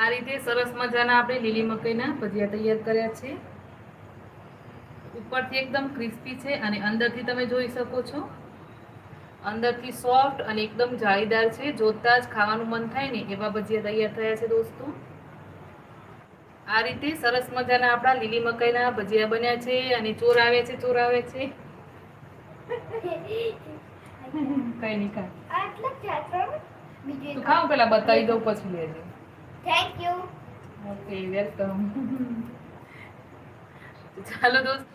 આ રીતે સરસ મજાના આપણે લીલી મકાઈના ભજીયા તૈયાર કર્યા છે। ઉપરથી એકદમ ક્રિસ્પી છે અને અંદરથી તમે જોઈ શકો છો અંદરથી સોફ્ટ અને એકદમ જાળીદાર છે। જોતા જ ખાવાનું મન થાય ને એવા ભજીયા તૈયાર થયા છે દોસ્તો। આ રીતે સરસ મજાના આપણા લીલી મકાઈના ભજીયા બન્યા છે અને ચોર આવે છે ચોર આવે છે। કઈ નહીં ખા તું ખાવ પેલા બતાવી દઉં પછી લેજે। Thank you. Okay welcome. ચાલો દોસ્ત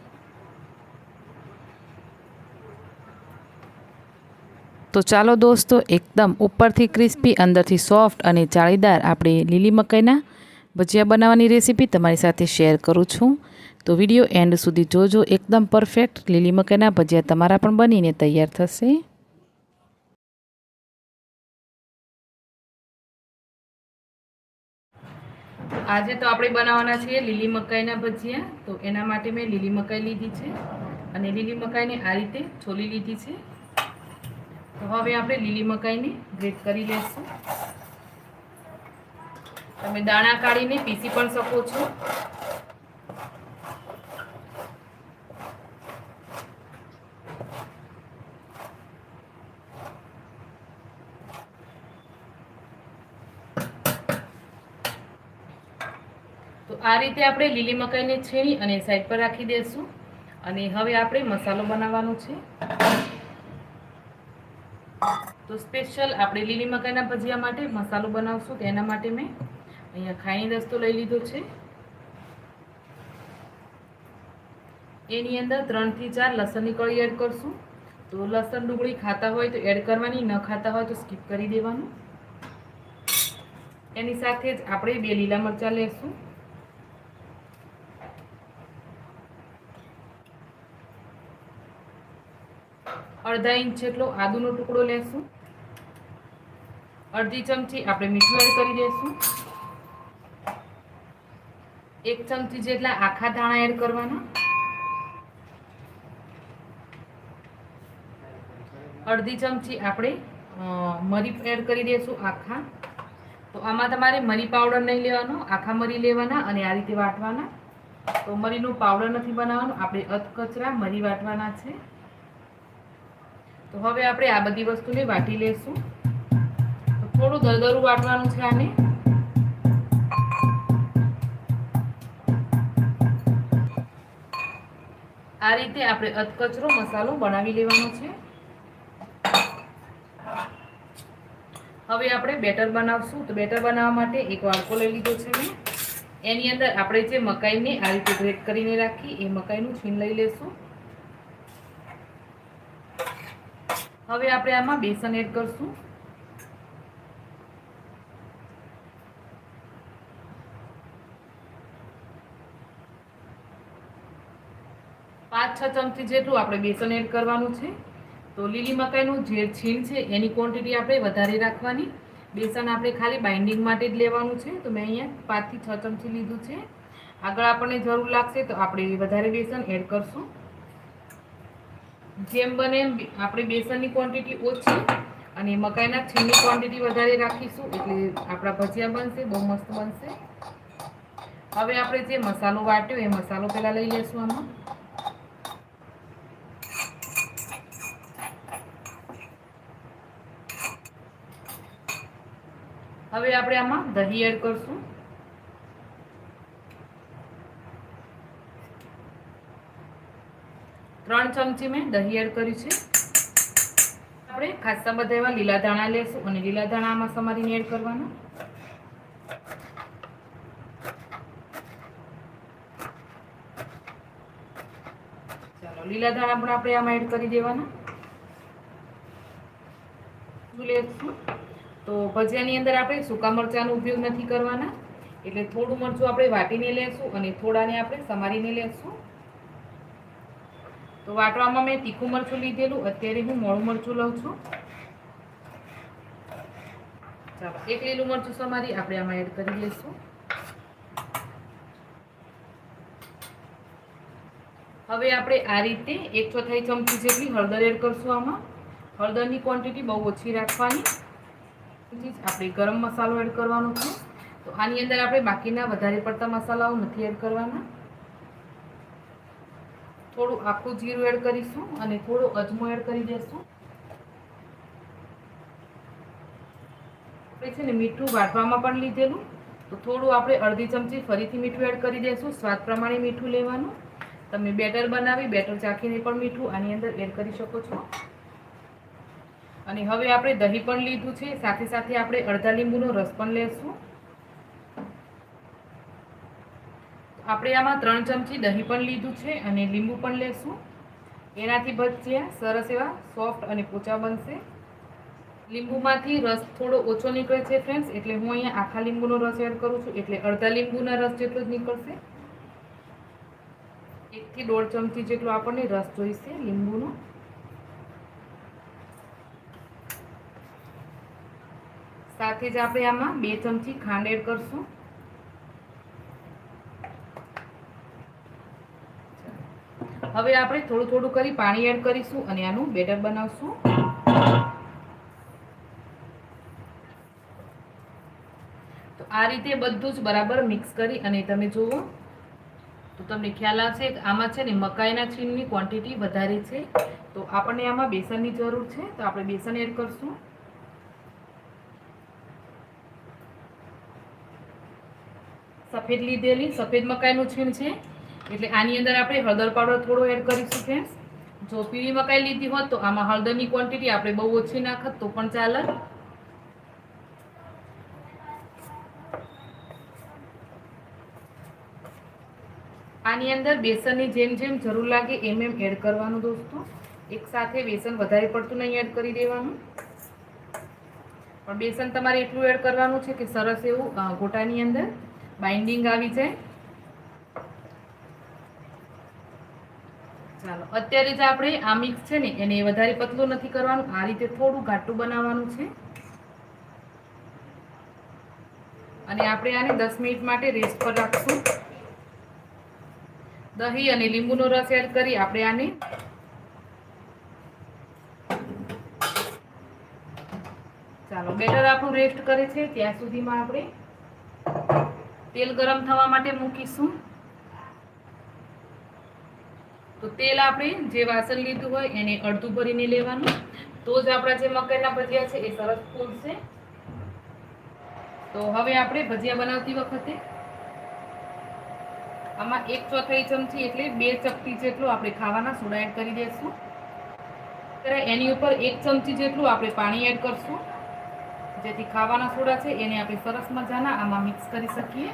તો ચાલો દોસ્તો, એકદમ ઉપરથી ક્રિસ્પી અંદરથી સોફ્ટ અને જાળીદાર આપણી લીલી મકાઈના ભજીયા બનાવવાની રેસીપી તમારી સાથે શેર કરું છું। તો વિડીયો એન્ડ સુધી જોજો। એકદમ પરફેક્ટ લીલી મકાઈના ભજીયા તમારા પણ બનીને તૈયાર થશે। આજે તો આપણે બનાવવાના છીએ લીલી મકાઈના ભજીયા। તો એના માટે મેં લીલી મકાઈ લીધી છે અને લીલી મકાઈને આ રીતે છોલી લીધી છે। તો હવે આપણે લીલી મકાઈને ગ્રેટ કરી લઈશું। તમે દાણા કાઢીને પીસી પણ શકો છો। તો આ રીતે આપણે લીલી મકાઈને છીણી અને સાઈડ પર રાખી દઈશું અને હવે આપણે મસાલો બનાવવાનો છે। તો સ્પેશિયલ આપણે લીલી મકાઈના ભજીયા માટે મસાલો બનાવશું। તેના માટે મેં અહીંયા ખાયણી દસ્તો લઈ લીધો છે। એની અંદર 3 થી 4 લસણની કળી એડ કરશું। તો લસણ ડુંગળી ખાતા હોય તો એડ કરવાની, ન ખાતા હોય તો સ્કીપ કરી દેવાનું। એની સાથે જ આપણે 2 લીલા મરચાં લેશું। અડધા ઇંચ જેટલો આદુનો ટુકડો લેશું। અડધી ચમચી આપણે મીઠું એડ કરી દઈશું। 1 ચમચી જેટલા આખા ધાણા એડ કરવાના। અડધી ચમચી આપણે મરી એડ કરી દઈશું આખા। તો આમાં તમારે મરી પાવડર નહીં લેવાનો, આખા મરી લેવાના અને આ રીતે વાટવાના। તો મરીનો પાવડર નથી બનાવવાનો, આપણે અધકચરા મરી વાટવાના છે। તો હવે આપણે આ બધી વસ્તુને વાટી લેશું। તો થોડું દરદરું વાટવાનું છે આને। આ રીતે આપણે અધકચરો મસાલો બનાવી લેવાનો છે। હવે આપણે બેટર બનાવશું। તો બેટર બનાવવા માટે એક વાડકો લઈ લીધો છે મેં। એની અંદર આપણે જે મકાઈને આ રીતે ગ્રેટ કરીને રાખી એ મકાઈનું છીણ લઈ લેશું। હવે આપણે આમાં બેસન એડ કરશું। પાંચ 6 ચમચી જેટલું આપણે બેસન એડ કરવાનું છે। તો લીલી મકાઈનું જે છીણ છે એની ક્વોન્ટિટી આપણે વધારે રાખવાની। બેસન આપણે ખાલી બાઇન્ડિંગ માટે જ લેવાનું છે। તો મેં અહીંયા 5 થી 6 ચમચી લીધું છે। આગળ આપણને જરૂર લાગશે તો આપણે વધારે બેસન એડ કરશું। જેમ બને એમ આપણે બેસનની ક્વોન્ટિટી ઓછી અને મકાઈના છીણની ક્વોન્ટિટી વધારે રાખીશું એટલે આપણા ભજીયા બનશે, બહુ મસ્ત બનશે। હવે આપણે જે મસાલો વાટ્યો એ મસાલો પહેલાં લઈ લઈશું આમાં। હવે આપણે આમાં દહીં એડ કરશું। ત્રણ ચમચી મેં દહીં એડ કર્યું છે। આપણે ખાસા બધા એવા લીલા ધાણા લેશું અને લીલા ધાણા આમાં સમારીને એડ કરવાના। ચાલો લીલા ધાણા પણ આપણે આમાં એડ કરી દેવાના। લેશું તો ભજીયાની અંદર આપણે સૂકા મરચાંનો ઉપયોગ નથી કરવાના એટલે થોડું મરચું આપણે વાટીને લેશું અને થોડાને આપણે સમારીને લેશું। તો વાટવામાં મેં તીખું મરચું લીધેલું, અત્યારે હું મોળું મરચું લઉં છું। ચાલો 1 લીલું મરચું સમારી આપણે આમાં એડ કરી લઈશું। હવે આપણે આ રીતે 1/4 ચમચી જેટલી હળદર એડ કરશું આમાં। હળદરની ક્વોન્ટિટી બહુ ઓછી રાખવાની। આપણે ગરમ મસાલો એડ કરવાનો છે। તો આની અંદર આપણે બાકીના વધારે પડતા મસાલાઓ નથી એડ કરવાના. થોડું આખું જીરું એડ કરીશું અને થોડો અજમો એડ કરી દઈશું. આપણે છે ને મીઠું વાટવામાં પણ લીધેલું, તો થોડું આપણે અડધી ચમચી ફરીથી મીઠું એડ કરી દઈશું. સ્વાદ પ્રમાણે મીઠું લેવાનું. તમે બેટર બનાવી બેટર ચાખીને પણ મીઠું આની અંદર એડ કરી શકો છો. અને હવે આપણે દહીં પણ લીધું છે, સાથે સાથે આપણે અડધા લીંબુનો રસ પણ લેશું. આપણે આમાં 3 ચમચી દહીં પણ લીધું છે અને લીંબુ પણ લેશું. એનાથી ભજીયા સરસ એવા સોફ્ટ અને પોચા બનશે. લીંબુમાંથી રસ થોડો ઓછો નીકળે છે ફ્રેન્ડ્સ, એટલે હું અહીંયા આખા લીંબુનો રસ એડ કરું છું, એટલે અડધા લીંબુના રસ જેટલો જ નીકળશે. 1 થી 1.5 ચમચી જેટલો આપણને રસ જોઈશે લીંબુનો. સાથે જ આપણે આમાં 2 ચમચી ખાંડ એડ કરશું. હવે આપણે થોડું થોડું કરી પાણી એડ કરીશું અને આનું બેટર બનાવશું. તો આ રીતે બધું જ બરાબર મિક્સ કરી અને તમે જુઓ તો તમને ખ્યાલ આવશે કે આમાં છે ને મકાઈના છીણની ક્વોન્ટિટી વધારે છે, તો આપણને આમાં બેસનની જરૂર છે, તો આપણે બેસન એડ કરશું. સફેદ લીધેલી સફેદ મકાઈનું છીણ છે, એટલે આની અંદર આપણે હળદર પાવડર થોડો એડ કરીશું ફ્રેન્ડ્સ. જો પીળી મકાઈ લીધી હોત તો આમાં હળદરની ક્વોન્ટિટી આપણે બહુ ઓછી નાખત તો પણ ચાલે. આની અંદર બેસનની જેમ જેમ જરૂર લાગે એમ એમ એડ કરવાનું દોસ્તો. એક સાથે બેસન વધારે પડતું નહીં એડ કરી દેવાનું, પણ બેસન તમારે એટલું એડ કરવાનું છે કે સરસ એવું ગોટાની અંદર બાઇન્ડિંગ આવી જાય. ચાલો અત્યારે જ આપણે આ મિક્સ છે ને એને વધારે પતલું નથી કરવાનું, આ રીતે થોડું ઘાટું બનાવવાનું છે. અને આપણે આને 10 મિનિટ માટે રેસ્ટ પર રાખશું. દહીં અને લીંબુનો રસ એડ કરી આપણે આને ચાલો બેટર આપણું રેસ્ટ કરે છે ત્યાં સુધીમાં આપણે તેલ ગરમ થવા માટે મૂકીશું. તો તેલ આપણે જે વાસણ લીધું હોય એને અડધું ભરીને લેવાનું, તો જ આપણા જે મકાઈના ભજીયા છે એ સરસ ફૂલશે. તો હવે આપણે ભજીયા બનાવતી વખતે આમાં 1/4 ચમચી એટલે 2 ચપટી જેટલું આપણે ખાવાના સોડા એડ કરી દઈશું. એની ઉપર 1 ચમચી જેટલું આપણે પાણી એડ કરશું, જેથી ખાવાના સોડા છે એને આપણે સરસ મજાના આમાં મિક્સ કરી શકીએ.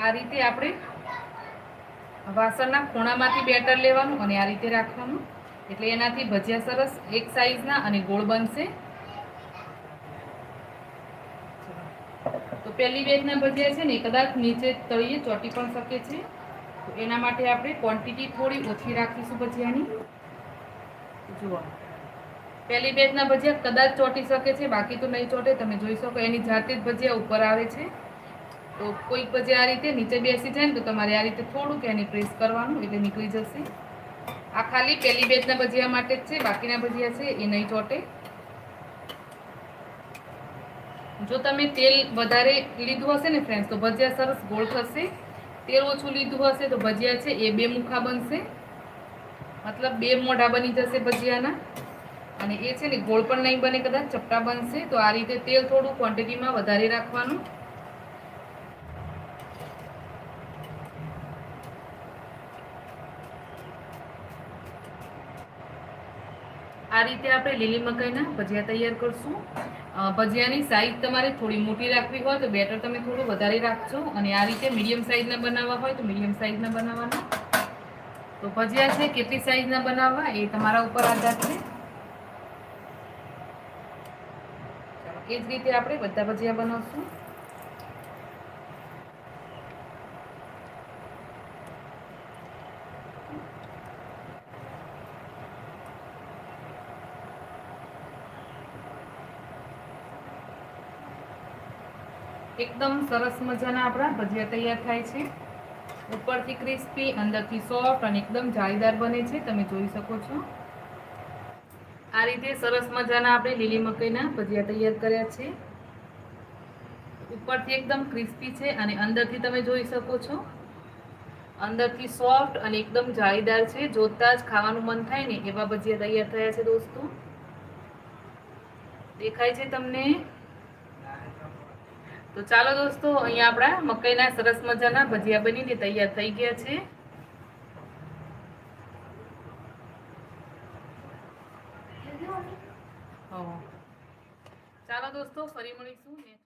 આ રીતે આપણે વાસણના ખૂણામાંથી બેટર લેવાનું અને આ રીતે રાખવાનું, એટલે એનાથી ભજીયા સરસ એક સાઈઝના અને ગોળ બનશે. તો પહેલી બેચના ભજીયા છે ને કદાચ નીચે તળિયે ચોંટી પણ શકે છે, તો એના માટે આપણે ક્વોન્ટિટી થોડી ઓછી રાખીશું ભજીયાની. જુઓ પહેલી બેચના ભજીયા કદાચ ચોંટી શકે છે, બાકી તો નહીં ચોંટે. તમે જોઈ શકો એની જાતે જ ભજીયા ઉપર આવે છે. તો કોઈક ભજીયા આ રીતે નીચે બેસી જાય ને તો તમારે આ રીતે થોડુંક એને પ્રેસ કરવાનું એટલે નીકળી જશે. આ ખાલી પહેલી બેચના ભજીયા માટે જ છે, બાકીના ભજીયા છે એ નહીં ચોંટે. જો તમે તેલ વધારે લીધું હશે ને ફ્રેન્ડ્સ તો ભજીયા સરસ ગોળ થશે. તેલ ઓછું લીધું હશે તો ભજીયા છે એ 2 મુખા બનશે, મતલબ 2 મોઢા બની જશે ભજીયાના. અને એ છે ને ગોળ પણ નહીં બને, કદાચ ચપટા બનશે. તો આ રીતે તેલ થોડું ક્વોન્ટિટીમાં વધારે રાખવાનું. આ રીતે આપણે લીલી મકાઈના ભજીયા તૈયાર કરશું. ભજીયાની સાઈઝ તમારે થોડી મોટી રાખવી હોય તો બેટર તમે થોડું વધારે રાખજો, અને આ રીતે મીડિયમ સાઈઝના બનાવવા હોય તો મીડિયમ સાઈઝના બનાવવાના. તો ભજીયા છે કેટલી સાઈઝના બનાવવા એ તમારા ઉપર આધાર છે. એ જ રીતે આપણે બધા ભજીયા બનાવશું. એકદમ સરસ મજાના આપણા ભજીયા તૈયાર થાય છે. ઉપરથી ક્રિસ્પી, અંદરથી સોફ્ટ અને એકદમ જાળીદાર બને છે. તમે જોઈ શકો છો. આ રીતે સરસ મજાના આપણે લીલી મકાઈના ભજીયા તૈયાર કર્યા છે. ઉપરથી એકદમ ક્રિસ્પી છે અને અંદરથી તમે જોઈ શકો છો અંદરથી સોફ્ટ અને એકદમ જાળીદાર છે. જોતા જ ખાવાનું મન થાય ને એવા ભજીયા તૈયાર થયા છે દોસ્તો. દેખાય છે તમને? તો ચાલો દોસ્તો, અહીંયા આપણા મકાઈના સરસ મજાના ભજીયા બનીને તૈયાર થઈ ગયા છે. ચાલો દોસ્તો, ફરી મળીશું.